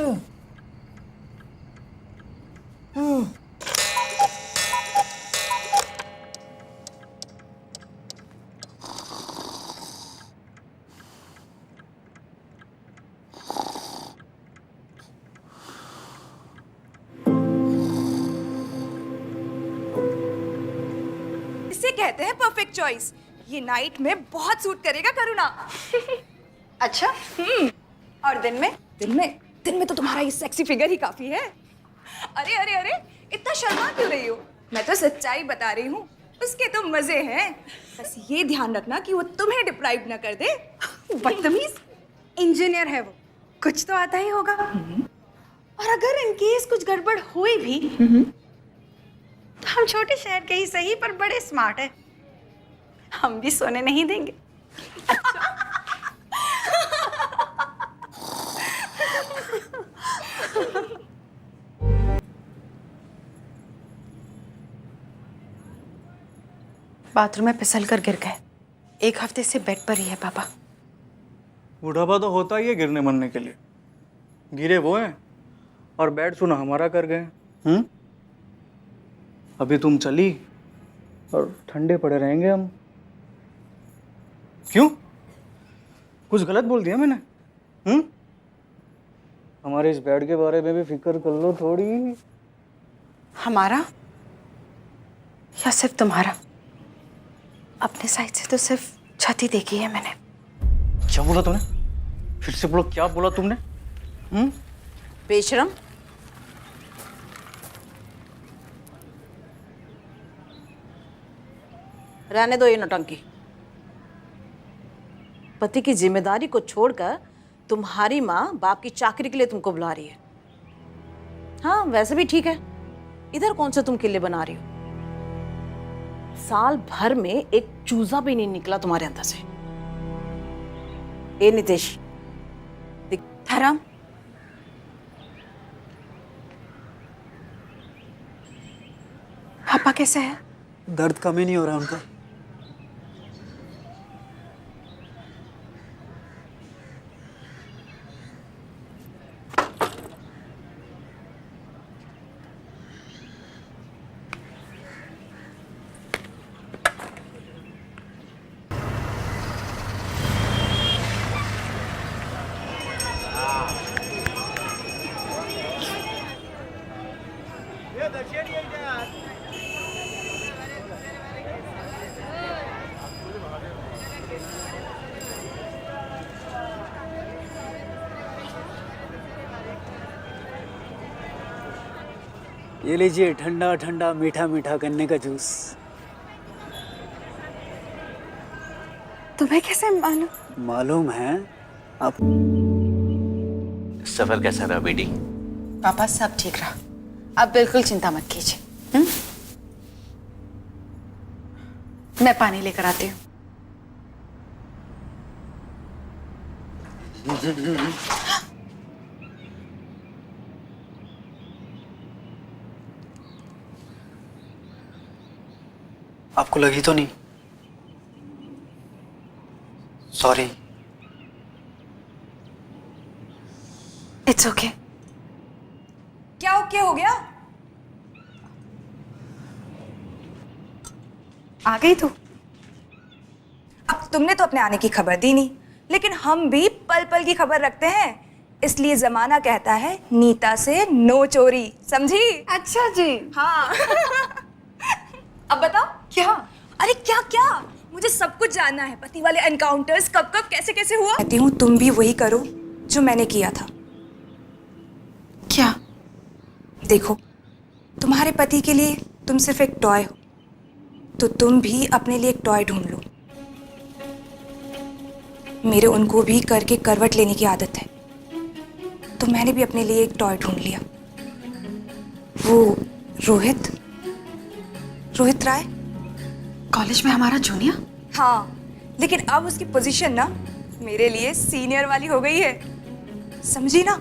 इसे कहते हैं परफेक्ट चॉइस। ये नाइट में बहुत सूट करेगा करुणा। अच्छा। और दिन में? दिन में तो तुम्हारा ये सेक्सी फिगर ही काफी है। अरे अरे अरे, इतना शर्मा क्यों रही हो? मैं तो सच्चाई बता रही हूँ। उसके तो मजे हैं, बस ये ध्यान रखना कि वो तुम्हें डिप्राइव ना कर दे। बदतमीज। इंजीनियर है वो, कुछ तो आता ही होगा। और अगर इनकेस कुछ गड़बड़ हुई भी तो हम छोटे शहर के ही सही पर बड़े स्मार्ट हैं, हम भी सोने नहीं देंगे। बाथरूम में फिसल कर गिर गए। 1 हफ्ते से बेड पर ही है पापा। बुढ़ापा तो होता ही है गिरने मरने के लिए। गिरे वो हैं और बेड सुना हमारा कर गए। अभी तुम चली और ठंडे पड़े रहेंगे हम। क्यों? कुछ गलत बोल दिया मैंने? हमारे इस बेड के बारे में भी फिक्र कर लो थोड़ी। हमारा या सिर्फ तुम्हारा? अपने साइड से तो सिर्फ छत ही देखी है मैंने। क्या बोला तूने? फिर से बोलो, क्या बोला तुमने? बेशरम। रहने दो ये नौटंकी। पति की जिम्मेदारी को छोड़कर तुम्हारी माँ बाप की चाकरी के लिए तुमको बुला रही है। हाँ वैसे भी ठीक है, इधर कौन से तुम किले बना रही हो? साल भर में एक चूजा भी नहीं निकला तुम्हारे अंदर से। ए नितेश, धर्म, पापा कैसे हैं? दर्द कम ही नहीं हो रहा उनका। ये लीजिए ठंडा ठंडा मीठा मीठा गन्ने का जूस। तुम्हें कैसे मालूम? मालूम है आप। सफर कैसा रहा बेटी? पापा सब ठीक रहा, अब बिल्कुल चिंता मत कीजिए। मैं पानी लेकर आती हूँ। आपको लगी तो नहीं? सॉरी। It's okay. क्या ओके हो गया? आ गई तू? अब तुमने तो अपने आने की खबर दी नहीं, लेकिन हम भी पल पल की खबर रखते हैं। इसलिए जमाना कहता है नीता से नो चोरी, समझी? अच्छा जी। हाँ। अब बताओ क्या? अरे क्या क्या, मुझे सब कुछ जानना है। पति वाले एनकाउंटर्स कब कब कैसे कैसे हुआ। कहती हूँ तुम भी वही करो जो मैंने किया था। क्या? देखो, तुम्हारे पति के लिए तुम सिर्फ एक टॉय हो, तो तुम भी अपने लिए एक टॉय ढूंढ लो। मेरे उनको भी करके करवट लेने की आदत है, तो मैंने भी अपने लिए एक टॉय ढूंढ लिया। वो रोहित राय। कॉलेज में हमारा जूनियर? हाँ, लेकिन अब उसकी पोजीशन ना मेरे लिए सीनियर वाली हो गई है, समझी ना?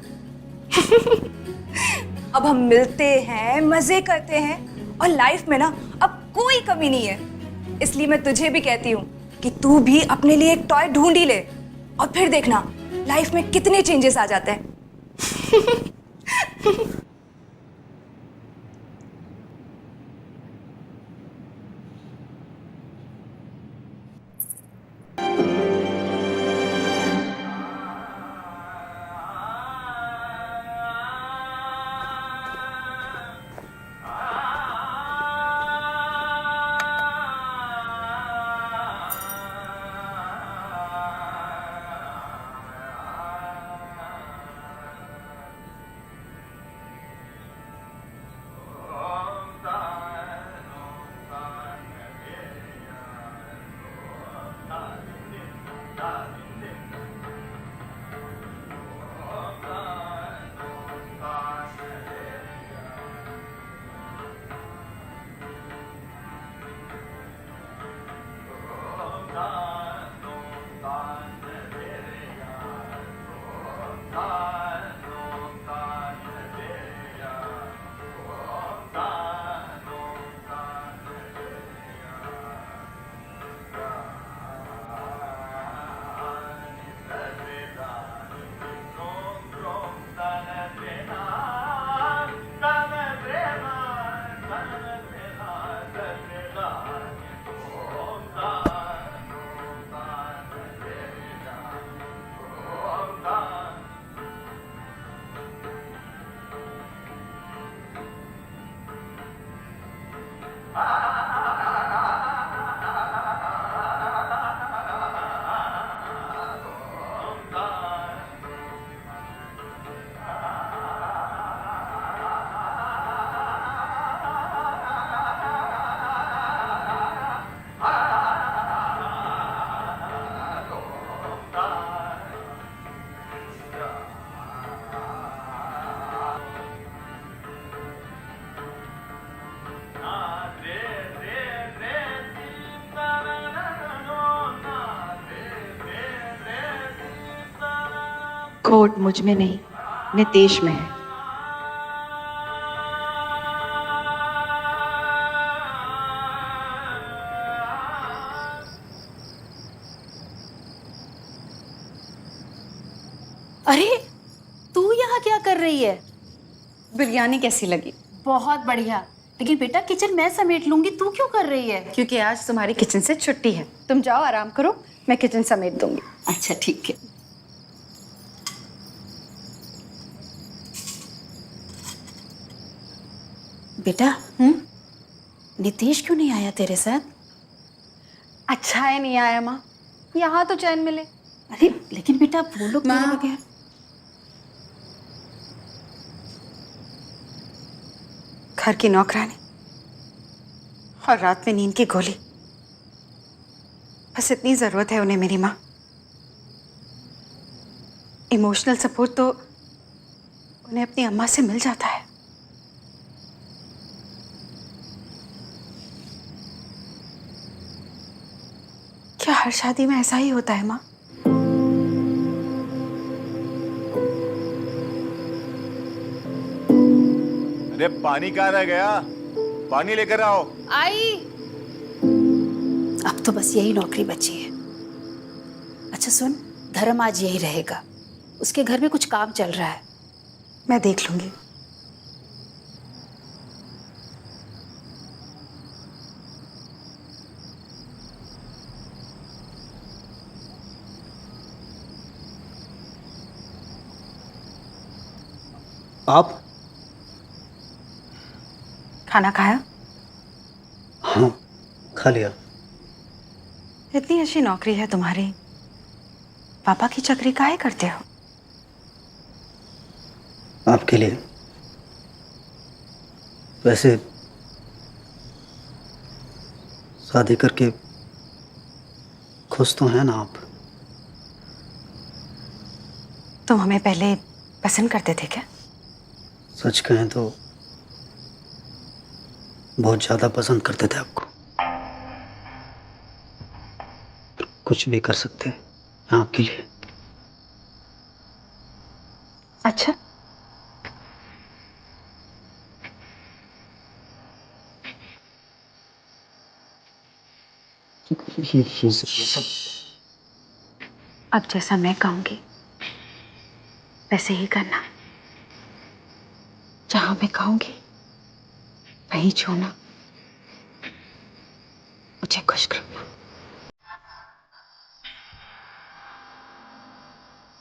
अब हम मिलते हैं, मजे करते हैं, और लाइफ में ना अब कोई कमी नहीं है। इसलिए मैं तुझे भी कहती हूँ कि तू भी अपने लिए एक टॉय ढूंढ ही ले, और फिर देखना लाइफ में कितने चेंजेस आ जाते हैं। खोट मुझ में नहीं, नितेश में है। अरे तू यहाँ क्या कर रही है? बिरयानी कैसी लगी? बहुत बढ़िया। लेकिन बेटा किचन मैं समेट लूंगी, तू क्यों कर रही है? क्योंकि आज तुम्हारी किचन से छुट्टी है। तुम जाओ आराम करो, मैं किचन समेट दूंगी। अच्छा ठीक है। बेटा नितेश क्यों नहीं आया तेरे साथ? अच्छा है नहीं आया माँ, यहाँ तो चैन मिले। अरे लेकिन बेटा वो लोग माँ। तेरे बगैर। घर की नौकरानी और रात में नींद की गोली, बस इतनी जरूरत है उन्हें मेरी माँ। इमोशनल सपोर्ट तो उन्हें अपनी अम्मा से मिल जाता है। क्या हर शादी में ऐसा ही होता है माँ? अरे पानी कहाँ रह गया? पानी लेकर आओ। आई। अब तो बस यही नौकरी बची है। अच्छा सुन, धर्म आज यही रहेगा, उसके घर में कुछ काम चल रहा है। मैं देख लूंगी। आप? खाना खाया? हाँ, खा लिया। इतनी अच्छी नौकरी है तुम्हारी, पापा की चक्री काहे करते हो? आपके लिए। वैसे शादी करके खुश तो हैं ना आप? तुम हमें पहले पसंद करते थे क्या? सच कहें तो बहुत ज्यादा पसंद करते थे आपको। कुछ भी कर सकते हैं आपके लिए। अच्छा, अब जैसा मैं कहूंगी वैसे ही करना। जहां मैं कहूंगी वहीं छूना, मुझे खुश करना।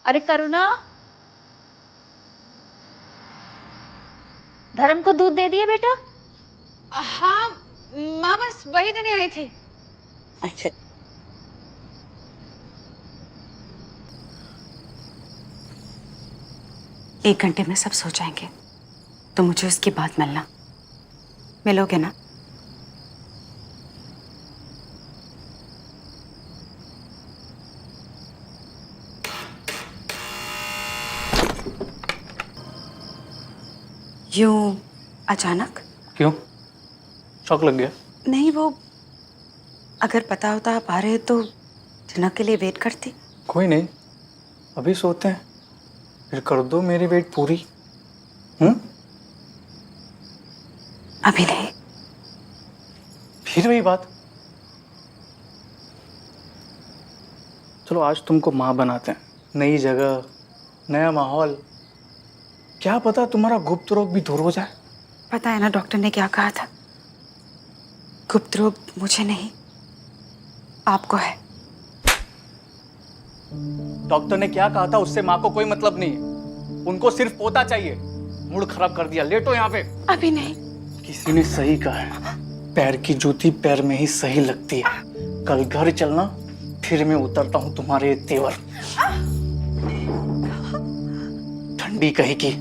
अरे करुणा, धर्म को दूध दे दिया बेटा? हाँ माँ, बस वही देने आई थी। अच्छा। एक घंटे में सब सो जाएंगे तो मुझे उसके बाद मिलना, मिलोगे ना? यूं अचानक? क्यों, शौक लग गया? नहीं, वो अगर पता होता आप आ रहे तो डिनर के लिए वेट करती। कोई नहीं, अभी सोते हैं, फिर कर दो मेरी वेट पूरी। अभी नहीं। फिर वही बात। चलो आज तुमको माँ बनाते हैं, नई जगह, नया माहौल, क्या पता तुम्हारा गुप्त रोग भी दूर हो जाए। पता है ना डॉक्टर ने क्या कहा था? गुप्त रोग मुझे नहीं, आपको है। डॉक्टर ने क्या कहा था उससे माँ को कोई मतलब नहीं है, उनको सिर्फ पोता चाहिए। मूड खराब कर दिया, लेटो यहाँ पे। अभी नहीं। किसी ने सही कहा है, पैर की जूती पैर में ही सही लगती है। कल घर चलना, फिर मैं उतरता हूँ तुम्हारे तेवर। ठंडी कहीं की।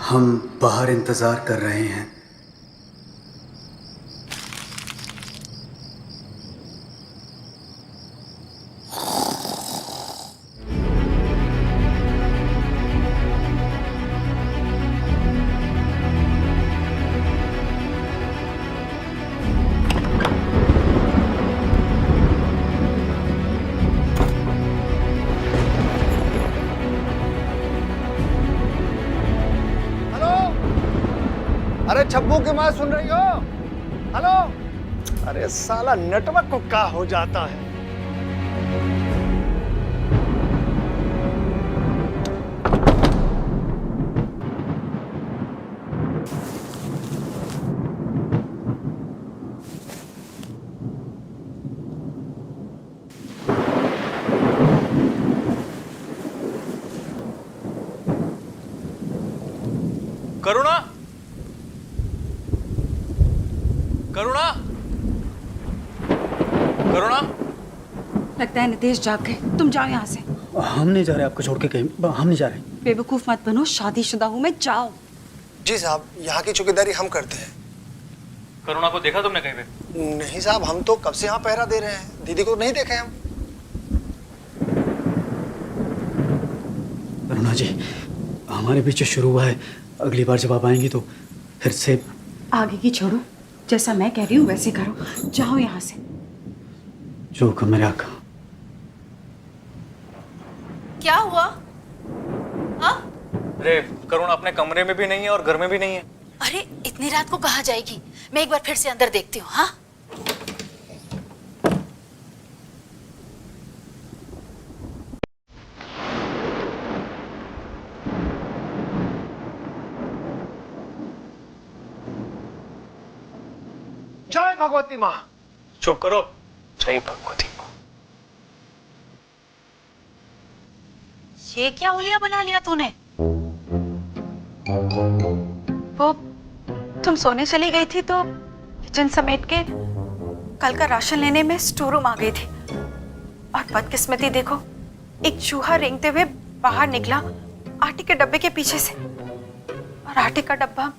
हम बाहर इंतजार कर रहे हैं। अरे छब्बू की माँ सुन रही हो? हेलो? अरे साला नेटवर्क को क्या हो जाता है? करुणा, करुणा, करुणा। लगता है नितेश जाग गए। तुम जाओ यहाँ से। हम नहीं जा रहे आपको छोड़ के कहीं, हम नहीं जा रहे। बेवकूफ मत बनो, शादीशुदा हूँ मैं। जाओ। जी साहब, यहाँ की चौकीदारी हम करते हैं। करुणा को देखा तुमने कहीं पे? नहीं साहब, हम तो कब से यहाँ पहरा दे रहे हैं, दीदी को नहीं देखे हम। करुणा जी, हमारे पीछे शुरू हुआ है, अगली बार जब आप आएंगी तो फिर से। आगे की छोड़ो, जैसा मैं कह रही हूँ वैसे करो। जाओ यहाँ से। जो हुक्म मेरे आका। क्या हुआ? हाँ? अरे करुणा अपने कमरे में भी नहीं है और घर में भी नहीं है। अरे इतनी रात को कहाँ जाएगी? मैं एक बार फिर से अंदर देखती हूँ। हाँ, जय भगवती माँ। चुप करो। जय भगवती माँ। ये क्या हुलिया बना लिया तूने? वो तुम सोने चली गई थी तो किचन समेट के कल का राशन लेने में स्टोर रूम आ गई थी, और बदकिस्मती देखो, एक चूहा रेंगते हुए बाहर निकला आटे के डब्बे के पीछे से, और आटे का डब्बा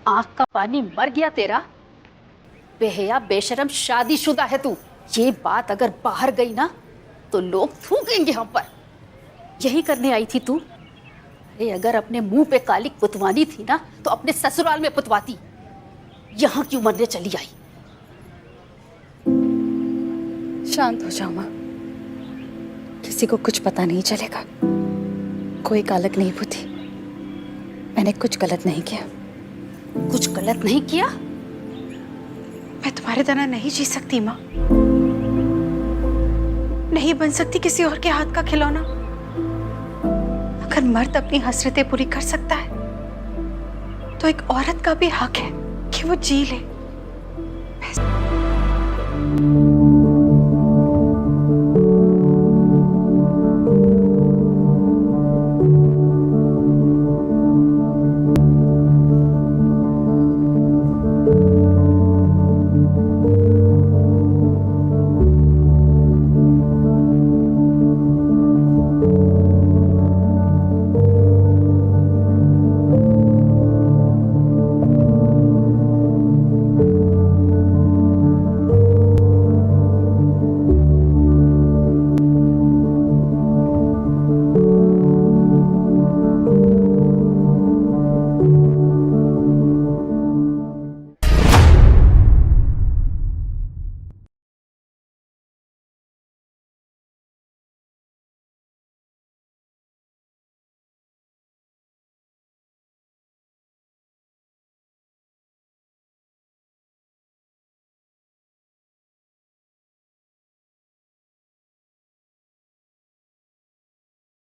आंख का पानी मर गया तेरा? बेहया बेशरम शादीशुदा है तू। ये बात अगर बाहर गई ना तो लोग थूकेंगे हम पर। यही करने आई थी तू? अरे अगर अपने मुंह पे कालिक पुतवानी थी ना तो अपने ससुराल में पुतवाती। यहाँ क्यों मरने चली आई? शांत हो जाओ माँ, किसी को कुछ पता नहीं चलेगा। कोई कालक नहीं पुती, मैंने कुछ गलत नहीं किया। कुछ गलत नहीं किया? मैं तुम्हारी तरह नहीं जी सकती माँ, नहीं बन सकती किसी और के हाथ का खिलौना। अगर मर्द अपनी हसरतें पूरी कर सकता है तो एक औरत का भी हक है कि वो जी ले।